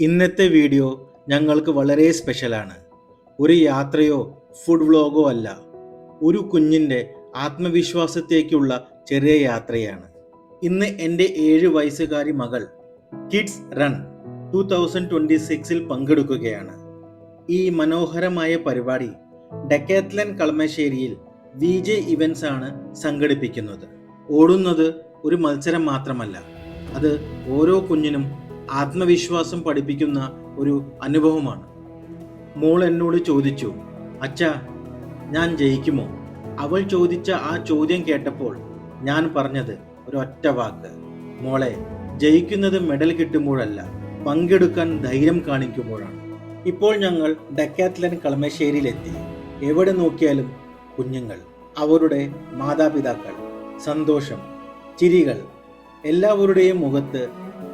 ഇന്നത്തെ വീഡിയോ ഞങ്ങൾക്ക് വളരെ സ്പെഷ്യലാണ്. ഒരു യാത്രയോ ഫുഡ് വ്ലോഗോ അല്ല, ഒരു കുഞ്ഞിൻ്റെ ആത്മവിശ്വാസത്തേക്കുള്ള ചെറിയ യാത്രയാണ്. ഇന്ന് എൻ്റെ 7 വയസ്സുകാരി മകൾ കിഡ്സ് റൺ 2026 പങ്കെടുക്കുകയാണ്. ഈ മനോഹരമായ പരിപാടി ഡെക്കാത്ലൺ കളമശ്ശേരിയിൽ VJ ഇവൻസ് ആണ് സംഘടിപ്പിക്കുന്നത്. ഓടുന്നത് ഒരു മത്സരം മാത്രമല്ല, അത് ഓരോ കുഞ്ഞിനും ആത്മവിശ്വാസം പഠിപ്പിക്കുന്ന ഒരു അനുഭവമാണ്. മോൾ എന്നോട് ചോദിച്ചു, അച്ഛാ, ഞാൻ ജയിക്കുമോ? അവൾ ചോദിച്ച ആ ചോദ്യം കേട്ടപ്പോൾ ഞാൻ പറഞ്ഞത് ഒരൊറ്റ വാക്ക്: മോളെ, ജയിക്കുന്നത് മെഡൽ കിട്ടുമ്പോഴല്ല, പങ്കെടുക്കാൻ ധൈര്യം കാണിക്കുമ്പോഴാണ്. ഇപ്പോൾ ഞങ്ങൾ ഡെക്കാത്ലൺ കളമശ്ശേരിയിലെത്തി. എവിടെ നോക്കിയാലും കുഞ്ഞുങ്ങൾ, അവരുടെ മാതാപിതാക്കൾ, സന്തോഷം, ചിരികൾ. എല്ലാവരുടെയും മുഖത്ത്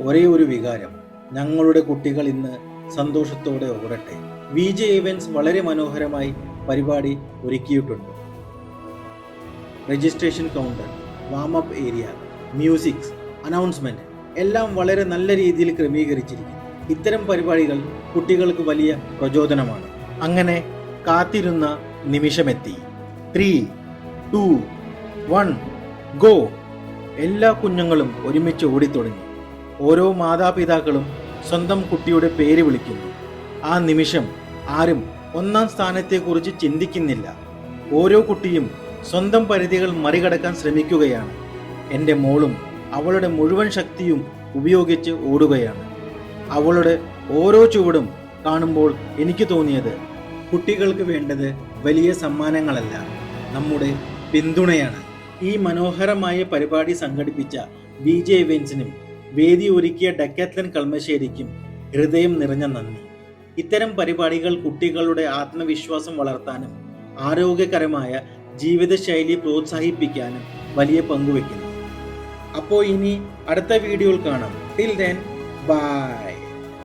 ഒരേ ഒരു വികാരം: ഞങ്ങളുടെ കുട്ടികൾ ഇന്ന് സന്തോഷത്തോടെ ഓടട്ടെ. VJ ഇവൻസ് വളരെ മനോഹരമായി പരിപാടി ഒരുക്കിയിട്ടുണ്ട്. Registration counter, warm up area, musics, announcement എല്ലാം വളരെ നല്ല രീതിയിൽ ക്രമീകരിച്ചിരിക്കുന്നു. ഇത്തരം പരിപാടികൾ കുട്ടികൾക്ക് വലിയ പ്രചോദനമാണ്. അങ്ങനെ കാത്തിരുന്ന നിമിഷമെത്തി. 3, 2, 1 ഗോ! എല്ലാ കുഞ്ഞുങ്ങളും ഒരുമിച്ച് ഓടിത്തുടങ്ങി. ഓരോ മാതാപിതാക്കളും സ്വന്തം കുട്ടിയുടെ പേര് വിളിക്കുന്നു. ആ നിമിഷം ആരും ഒന്നാം സ്ഥാനത്തെക്കുറിച്ച് ചിന്തിക്കുന്നില്ല. ഓരോ കുട്ടിയും സ്വന്തം പരിധികൾ മറികടക്കാൻ ശ്രമിക്കുകയാണ്. എൻ്റെ മോളും അവളുടെ മുഴുവൻ ശക്തിയും ഉപയോഗിച്ച് ഓടുകയാണ്. അവളുടെ ഓരോ ചുവടും കാണുമ്പോൾ എനിക്ക് തോന്നിയത്, കുട്ടികൾക്ക് വേണ്ടത് വലിയ സമ്മാനങ്ങളല്ല, നമ്മുടെ പിന്തുണയാണ്. ഈ മനോഹരമായ പരിപാടി സംഘടിപ്പിച്ച VJ ഇവൻസിനും വേദി ഒരുക്കിയ ഡെക്കാത്ലൺ കളമശ്ശേരിക്കും ഹൃദയം നിറഞ്ഞ നന്ദി. ഇത്തരം പരിപാടികൾ കുട്ടികളുടെ ആത്മവിശ്വാസം വളർത്താനും ആരോഗ്യകരമായ ജീവിതശൈലി പ്രോത്സാഹിപ്പിക്കാനും വലിയ പങ്കുവെക്കുന്നു. അപ്പോൾ ഇനി അടുത്ത വീഡിയോയിൽ കാണാം. Till then, by.